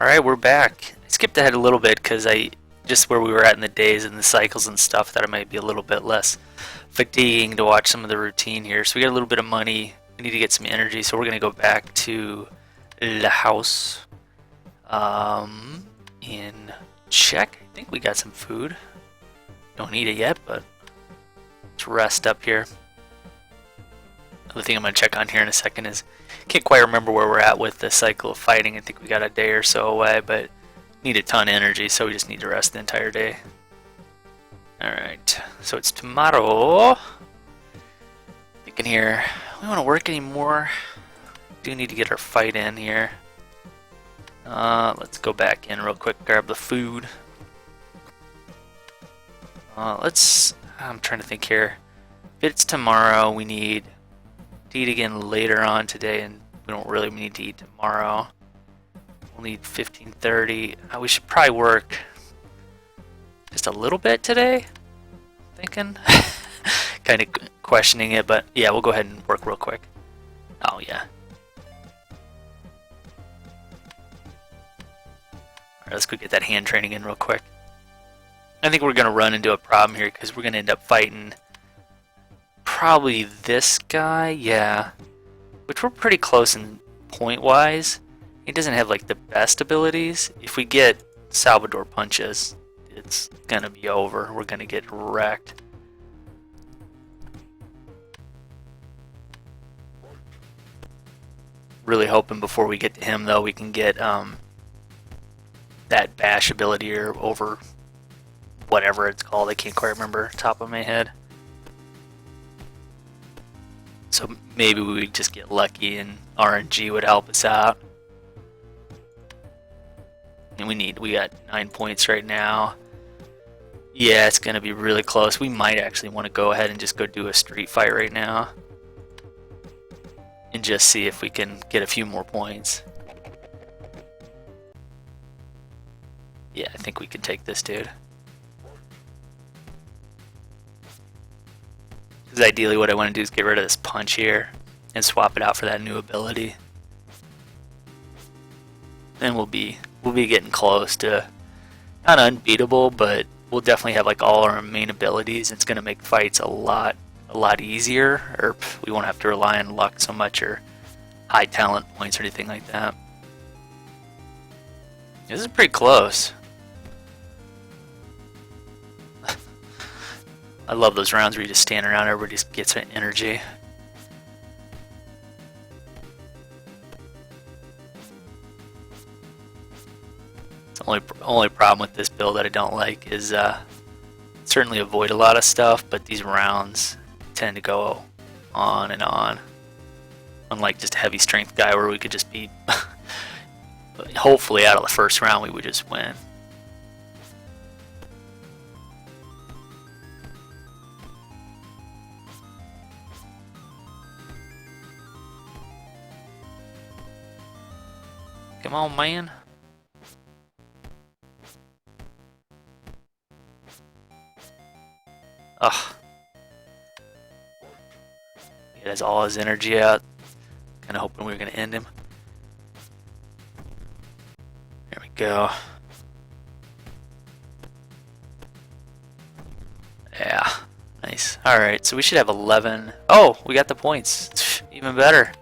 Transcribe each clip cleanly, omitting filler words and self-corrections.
Alright, we're back. I skipped ahead a little bit because just where we were at in the days and the cycles and stuff, that it might be a little bit less fatiguing to watch some of the routine here. So we got a little bit of money. We need to get some energy, so we're going to go back to the house and check. I think we got some food. Don't eat it yet, but let's rest up here. Another thing I'm going to check on here in a second is, can't quite remember where we're at with the cycle of fighting. I think we got a day or so away, but need a ton of energy, so we just need to rest the entire day. Alright, so it's tomorrow. Thinking here, we don't want to work anymore. Do need to get our fight in here. Let's go back in real quick, grab the food. I'm trying to think here. If it's tomorrow, we need to eat again later on today, and we don't really need to eat tomorrow. We'll need 15:30. We should probably work just a little bit today, I'm thinking. Kind of questioning it, but yeah, we'll go ahead and work real quick. Oh yeah. Alright, let's go get that hand training in real quick. I think we're going to run into a problem here because we're going to end up fighting probably this guy, yeah. Which we're pretty close in point-wise. He doesn't have like the best abilities. If we get Salvador punches, it's going to be over. We're going to get wrecked. Really hoping before we get to him, though, we can get that bash ability or over whatever it's called. I can't quite remember top of my head. So maybe we would just get lucky and RNG would help us out. And we got 9 points right now. Yeah, it's going to be really close. We might actually want to go ahead and just go do a street fight right now. And just see if we can get a few more points. Yeah, I think we can take this dude. Because ideally what I want to do is get rid of this punch here and swap it out for that new ability. Then we'll be getting close to, not unbeatable, but we'll definitely have like all our main abilities. It's going to make fights a lot easier, or we won't have to rely on luck so much or high talent points or anything like that. This is pretty close. I love those rounds where you just stand around, everybody just gets energy. The only problem with this build that I don't like is certainly avoid a lot of stuff, but these rounds tend to go on and on. Unlike just a heavy strength guy where we could just beat, hopefully out of the first round we would just win. Come on, man. Ugh. He has all his energy out. Kind of hoping we were going to end him. There we go. Yeah. Nice. Alright, so we should have 11. Oh, we got the points. Even better.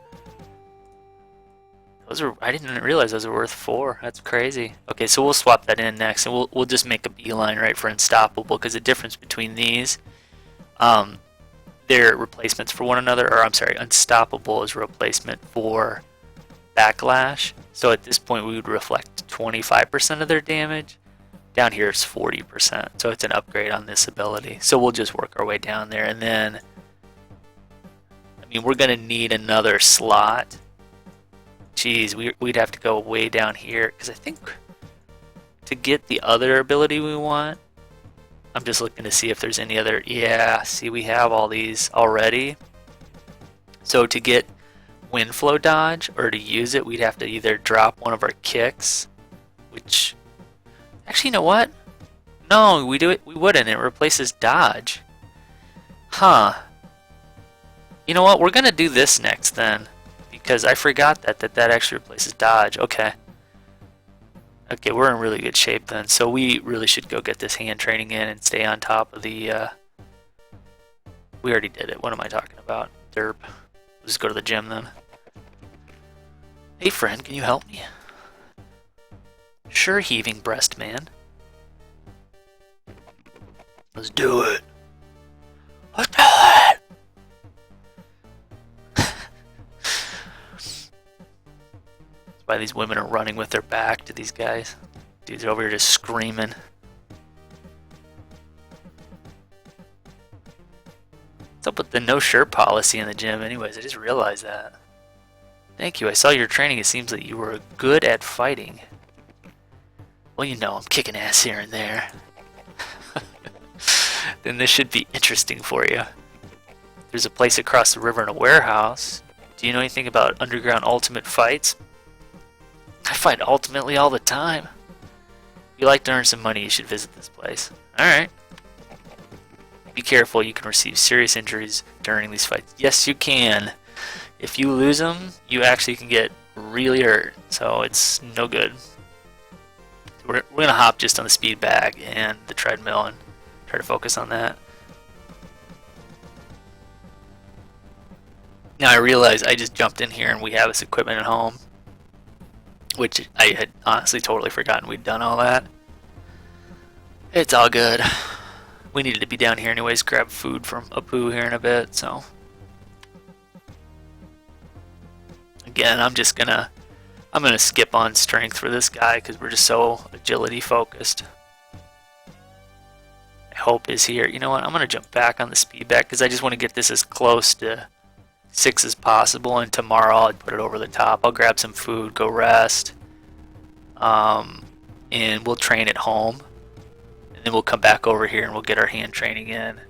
I didn't realize those were worth 4. That's crazy. Okay, so we'll swap that in next, and we'll just make a beeline right for Unstoppable, because the difference between these, they're replacements for one another. Or I'm sorry, Unstoppable is a replacement for Backlash. So at this point, we would reflect 25% of their damage. Down here, it's 40%. So it's an upgrade on this ability. So we'll just work our way down there, and then, I mean, we're gonna need another slot. Geez, we'd have to go way down here, because I think to get the other ability we want, I'm just looking to see if there's any other. Yeah, see, we have all these already. So to get wind flow dodge, or to use it, we'd have to either drop one of our kicks, which, actually, you know what? No, we wouldn't. It replaces dodge. Huh. You know what? We're gonna do this next then. Because I forgot that actually replaces dodge. Okay. Okay, we're in really good shape then. So we really should go get this hand training in and stay on top of the... We already did it. What am I talking about? Derp. Let's go to the gym then. Hey friend, can you help me? Sure, heaving breast man. Let's do it. Let's do it! That's why these women are running with their back to these guys. Dudes are over here just screaming. What's up with the no shirt policy in the gym anyways? I just realized that. Thank you, I saw your training. It seems that you were good at fighting. Well, you know, I'm kicking ass here and there. Then this should be interesting for you. There's a place across the river in a warehouse. Do you know anything about underground ultimate fights? I fight ultimately all the time. If you like to earn some money, you should visit this place. Alright. Be careful, you can receive serious injuries during these fights. Yes, you can. If you lose them, you actually can get really hurt. So it's no good. We're going to hop just on the speed bag and the treadmill and try to focus on that. Now I realize I just jumped in here and we have this equipment at home, which I had honestly totally forgotten we'd done all that. It's all good. We needed to be down here anyways, grab food from Apu here in a bit, so. Again, I'm gonna skip on strength for this guy because we're just so agility focused. Hope is here. You know what? I'm going to jump back on the speed back because I just want to get this as close to 6 as possible, and tomorrow I'll put it over the top. I'll grab some food, go rest, and we'll train at home, and then we'll come back over here and we'll get our hand training in.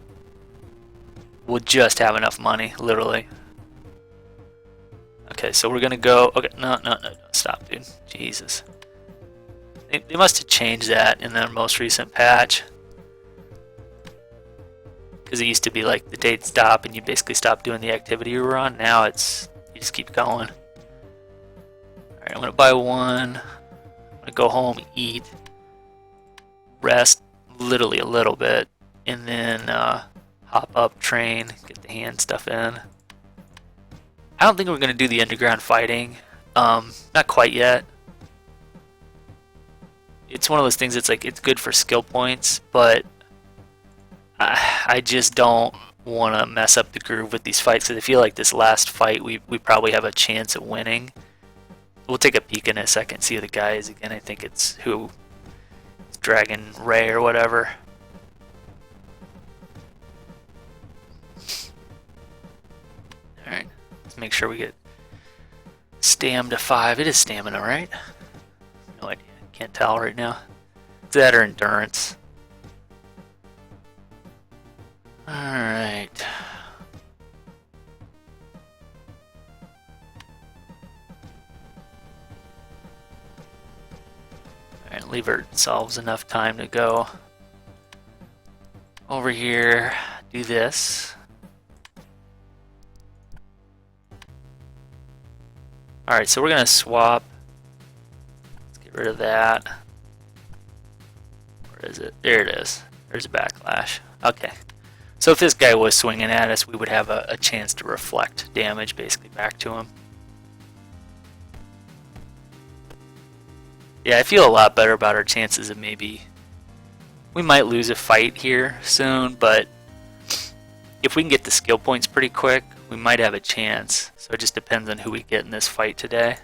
We'll just have enough money, literally. Okay, so we're going to go... Okay, no, stop, dude. Jesus. They must have changed that in their most recent patch. Because it used to be like the date stop and you basically stop doing the activity you were on. Now it's, you just keep going. Alright, I'm going to buy one. I'm going to go home, eat, rest literally a little bit, and then hop up, train, get the hand stuff in. I don't think we're going to do the underground fighting. Not quite yet. It's one of those things that's like, it's good for skill points, but I just don't want to mess up the groove with these fights because I feel like this last fight we probably have a chance at winning. We'll take a peek in a second, see who the guy is again. I think it's Dragon Ray or whatever. Alright, let's make sure we get stam to 5. It is stamina, right? No idea, can't tell right now. Is that or endurance? Alright. Alright, leave ourselves enough time to go over here, do this. Alright, so we're going to swap. Let's get rid of that. Where is it? There it is. There's a backlash. Okay. So if this guy was swinging at us, we would have a chance to reflect damage basically back to him. Yeah, I feel a lot better about our chances of maybe... We might lose a fight here soon, but if we can get the skill points pretty quick, we might have a chance. So it just depends on who we get in this fight today.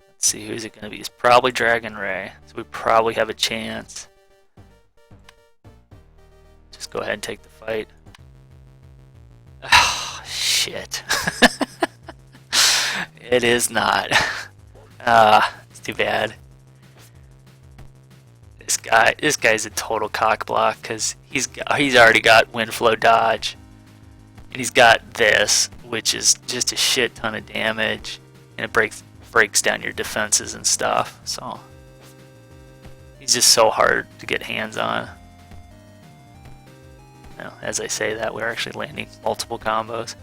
Let's see, who's it going to be? It's probably Dragon Ray, so we probably have a chance. Just go ahead and take the fight. Oh, shit. It is not. It's too bad. This guy's a total cock block because he's already got wind flow dodge, and he's got this, which is just a shit ton of damage, and it breaks down your defenses and stuff. So he's just so hard to get hands on. Now, as I say that, we're actually landing multiple combos.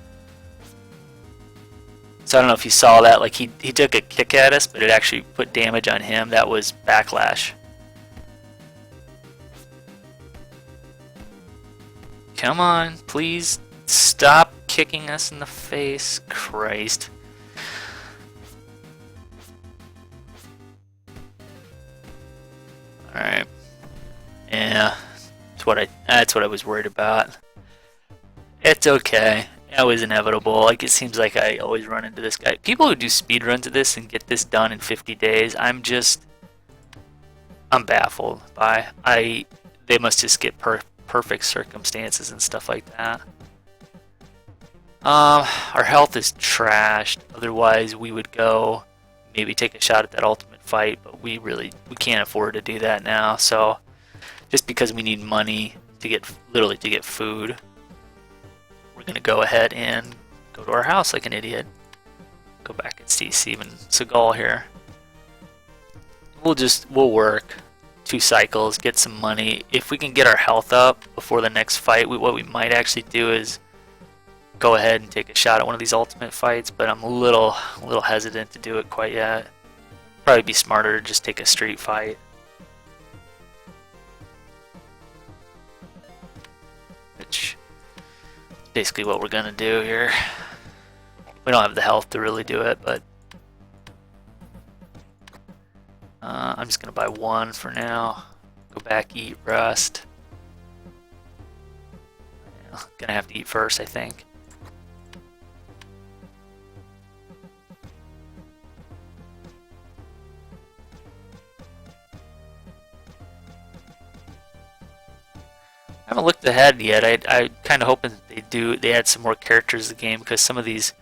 So I don't know if you saw that. Like he took a kick at us, but it actually put damage on him. That was backlash. Come on, please stop kicking us in the face. Christ. Alright. Yeah. That's what I was worried about. It's okay. That was inevitable. Like, it seems like I always run into this guy. People who do speedruns of this and get this done in 50 days, I'm baffled by. They must just get perfect circumstances and stuff like that. Our health is trashed. Otherwise, we would go maybe take a shot at that ultimate fight, but we can't afford to do that now. So, just because we need money to get food, we're gonna go ahead and go to our house like an idiot. Go back and see Steven Seagal here. We'll work 2 cycles, get some money. If we can get our health up before the next fight, what we might actually do is go ahead and take a shot at one of these ultimate fights, but I'm a little hesitant to do it quite yet. Probably be smarter to just take a street fight. Which is basically what we're gonna do here. We don't have the health to really do it, but I'm just gonna buy 1 for now. Go back, eat, rest. Yeah, gonna have to eat first, I think. I haven't looked ahead yet. I kind of hoping they add some more characters to the game, because some of these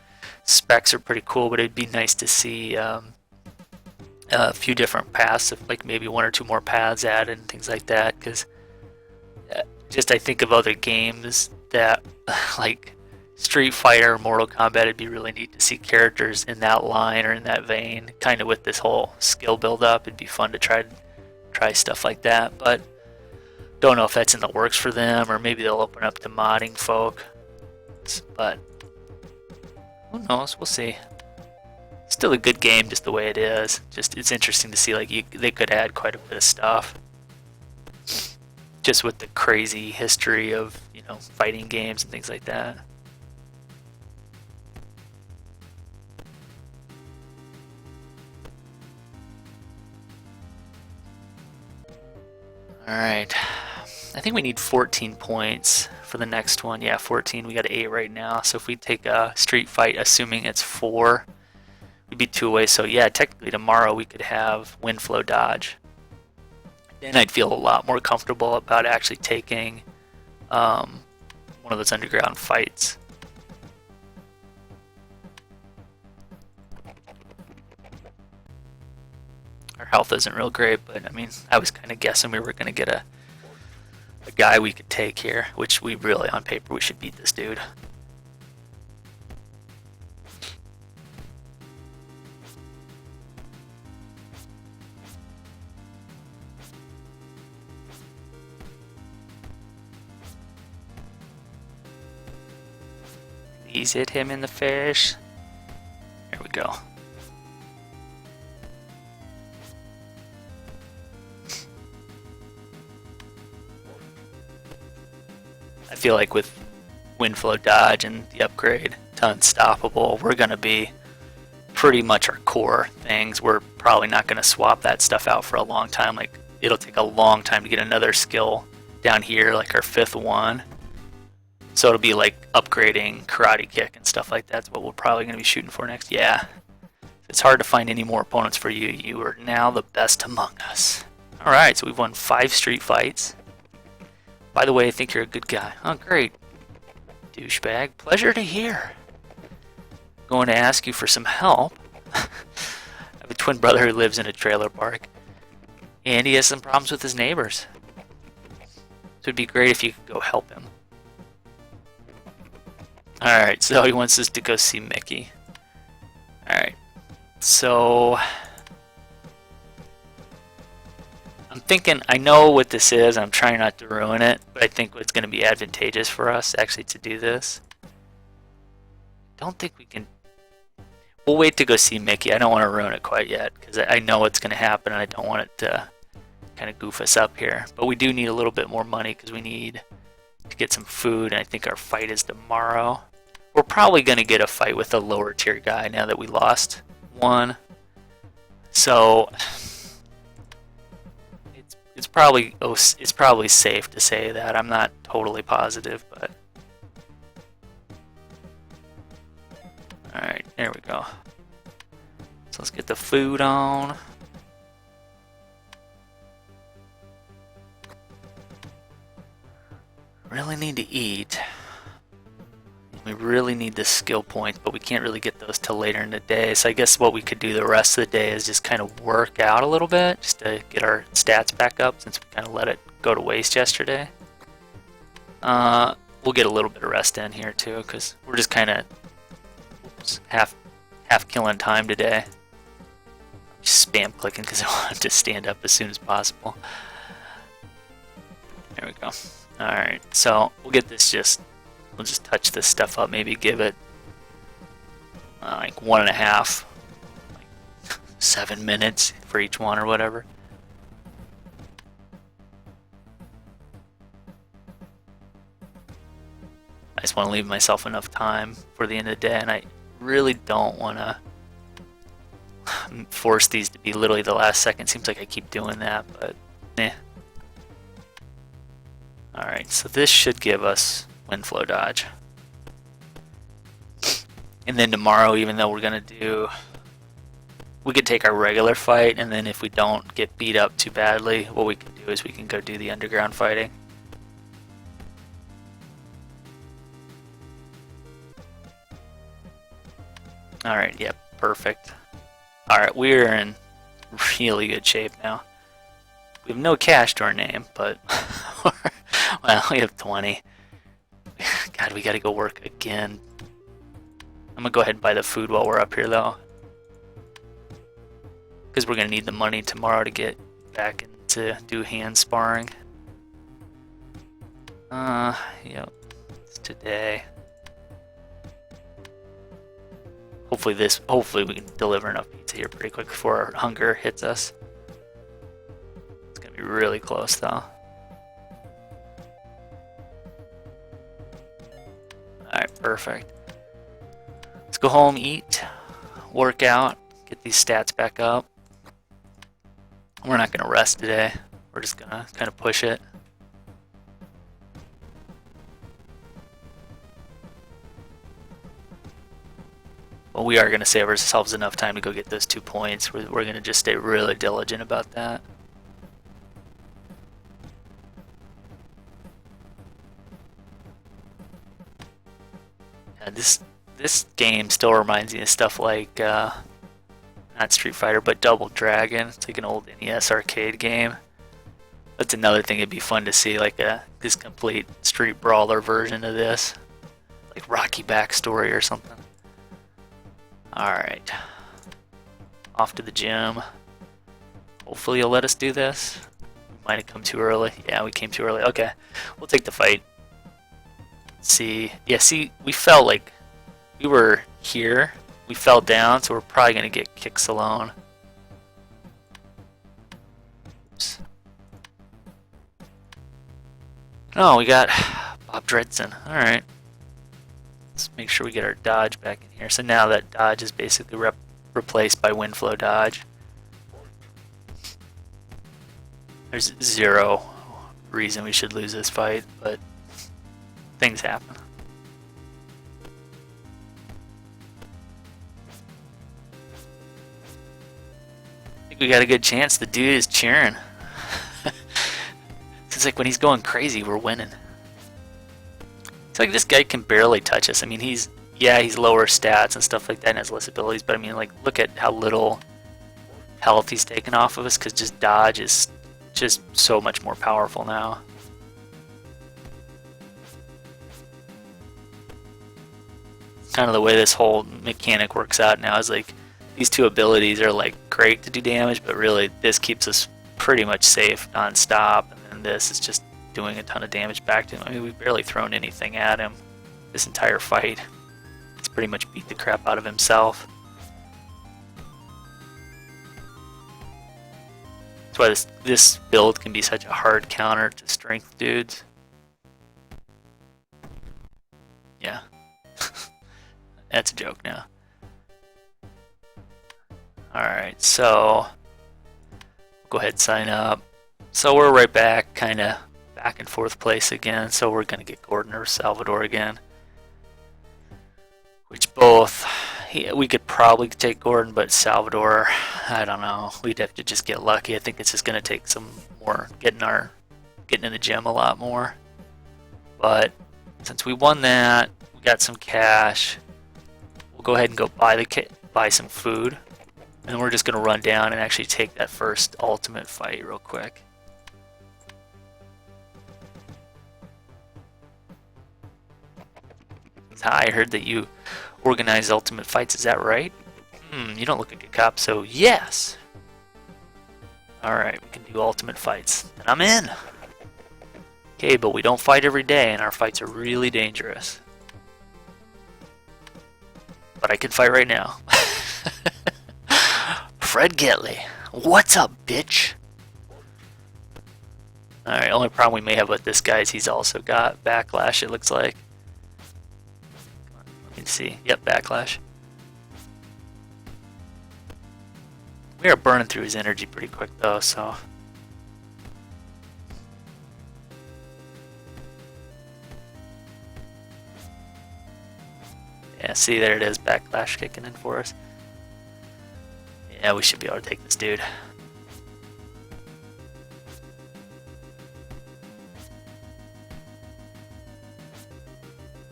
specs are pretty cool, but it'd be nice to see a few different paths, like maybe 1 or 2 more paths added and things like that, because just I think of other games that like Street Fighter or Mortal Kombat, it'd be really neat to see characters in that line or in that vein, kind of with this whole skill build up. It'd be fun to try stuff like that, but don't know if that's in the works for them, or maybe they'll open up to modding folk, but who knows, we'll see. Still a good game just the way it is. Just it's interesting to see, like, they could add quite a bit of stuff. Just with the crazy history of, fighting games and things like that. Alright. I think we need 14 points for the next one. Yeah, 14. We got 8 right now. So if we take a street fight, assuming it's 4, we'd be 2 away. So yeah, technically tomorrow we could have wind flow dodge. Then I'd feel a lot more comfortable about actually taking one of those underground fights. Our health isn't real great, but I mean, I was kind of guessing we were going to get a guy we could take here, which we really, on paper, we should beat this dude. Please hit him in the face. There we go. I feel like with wind flow dodge and the upgrade to unstoppable, we're going to be pretty much our core things. We're probably not going to swap that stuff out for a long time. Like, it'll take a long time to get another skill down here, like our 5th one. So it'll be like upgrading karate kick and stuff like that. That's what we're probably going to be shooting for next. Yeah. It's hard to find any more opponents for you. You are now the best among us. Alright, so we've won 5 street fights. By the way, I think you're a good guy. Oh, great. Douchebag. Pleasure to hear. Going to ask you for some help. I have a twin brother who lives in a trailer park, and he has some problems with his neighbors. So it'd be great if you could go help him. Alright, so he wants us to go see Mickey. Alright, so I'm thinking, I know what this is, I'm trying not to ruin it, but I think it's going to be advantageous for us actually to do this. Don't think we can. We'll wait to go see Mickey. I don't want to ruin it quite yet because I know what's going to happen and I don't want it to kind of goof us up here. But we do need a little bit more money because we need to get some food, and I think our fight is tomorrow. We're probably going to get a fight with a lower tier guy now that we lost one. So it's probably safe to say that. I'm not totally positive, but alright, there we go. So let's get the food on. Really need to eat. We really need the skill points, but we can't really get those till later in the day. So I guess what we could do the rest of the day is just kind of work out a little bit, just to get our stats back up since we kind of let it go to waste yesterday. We'll get a little bit of rest in here too, because we're just kind of half killing time today. Just spam clicking because I want to stand up as soon as possible. There we go. Alright, so we'll get this we'll just touch this stuff up, maybe give it like 1.5, like 7 minutes for each one or whatever. I just want to leave myself enough time for the end of the day, and I really don't want to force these to be literally the last second. Seems like I keep doing that, but eh. Alright, so this should give us wind flow dodge. And then tomorrow, even though we're going to do... We could take our regular fight, and then if we don't get beat up too badly, what we can do is we can go do the underground fighting. Alright, yep, perfect. Alright, we're in really good shape now. We have no cash to our name, but... well, we have 20. God, we gotta go work again. I'm gonna go ahead and buy the food while we're up here, though. Because we're gonna need the money tomorrow to get back into do hand sparring. Yep. It's today. Hopefully we can deliver enough pizza here pretty quick before our hunger hits us. It's gonna be really close, though. Alright, perfect. Let's go home, eat, work out, get these stats back up. We're not going to rest today. We're just going to kind of push it. But we are going to save ourselves enough time to go get those 2 points. We're going to just stay really diligent about that. This game still reminds me of stuff like, not Street Fighter, but Double Dragon. It's like an old NES arcade game. That's another thing it'd be fun to see, like this complete street brawler version of this. Like Rocky backstory or something. Alright. Off to the gym. Hopefully you'll let us do this. We might have come too early. Yeah, we came too early. Okay, we'll take the fight. See, yeah, see, we felt like we were here, we fell down, so we're probably gonna get kicks alone. Oops. Oh, we got Bob Dredson. Alright. Let's make sure we get our dodge back in here. So now that dodge is basically replaced by wind flow dodge. There's zero reason we should lose this fight, but things happen. I think we got a good chance. The dude is cheering. It's like when he's going crazy, we're winning. It's like this guy can barely touch us. I mean, he's lower stats and stuff like that and has less abilities, but I mean, like, look at how little health he's taken off of us, because just dodge is just so much more powerful now. Kind of the way this whole mechanic works out now is like these 2 abilities are like great to do damage, but really this keeps us pretty much safe non-stop, and then this is just doing a ton of damage back to him. I mean, we've barely thrown anything at him this entire fight. He's pretty much beat the crap out of himself. That's why this build can be such a hard counter to strength dudes. Yeah. That's a joke now. Alright, so go ahead and sign up. So we're right back, kind of back in fourth place again. So we're going to get Gordon or Salvador again. Which both, we could probably take Gordon, but Salvador, I don't know. We'd have to just get lucky. I think it's just going to take some more getting in the gym a lot more. But since we won that, we got some cash. We'll go ahead and go buy some food. And we're just going to run down and actually take that first ultimate fight real quick. Hi, I heard that you organize ultimate fights, is that right? You don't look like a cop, so yes! Alright, we can do ultimate fights. And I'm in! Okay, but we don't fight every day, and our fights are really dangerous. But I can fight right now. Fred Getley, what's up, bitch? Alright, only problem we may have with this guy is he's also got backlash, it looks like. Let me see. Yep, backlash. We are burning through his energy pretty quick though, so. Yeah, see, there it is, backlash kicking in for us. Yeah, we should be able to take this dude.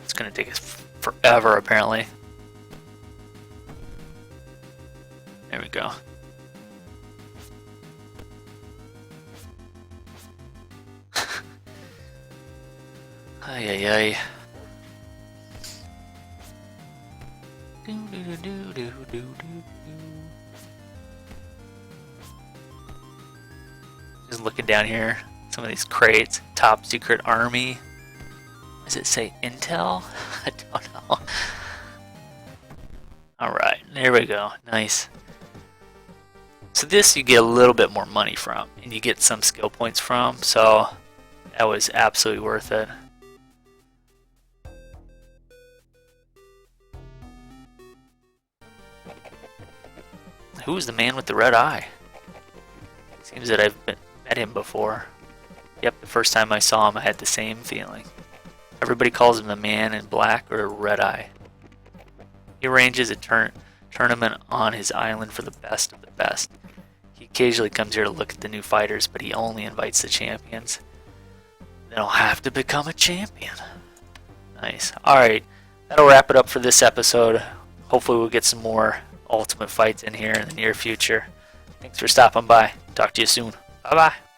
It's gonna take us forever, apparently. There we go. Ay ay ay. Just looking down here, some of these crates, top secret army. Does it say Intel? I don't know. Alright, there we go. Nice. So this you get a little bit more money from, and you get some skill points from, so that was absolutely worth it. Who's the man with the red eye? Seems that I've met him before. Yep, the first time I saw him I had the same feeling. Everybody calls him the man in black or red eye. He arranges a tournament on his island for the best of the best. He occasionally comes here to look at the new fighters, but he only invites the champions. Then I'll have to become a champion. Nice. Alright, that'll wrap it up for this episode. Hopefully we'll get some more ultimate fights in here in the near future. Thanks for stopping by. Talk to you soon. Bye bye.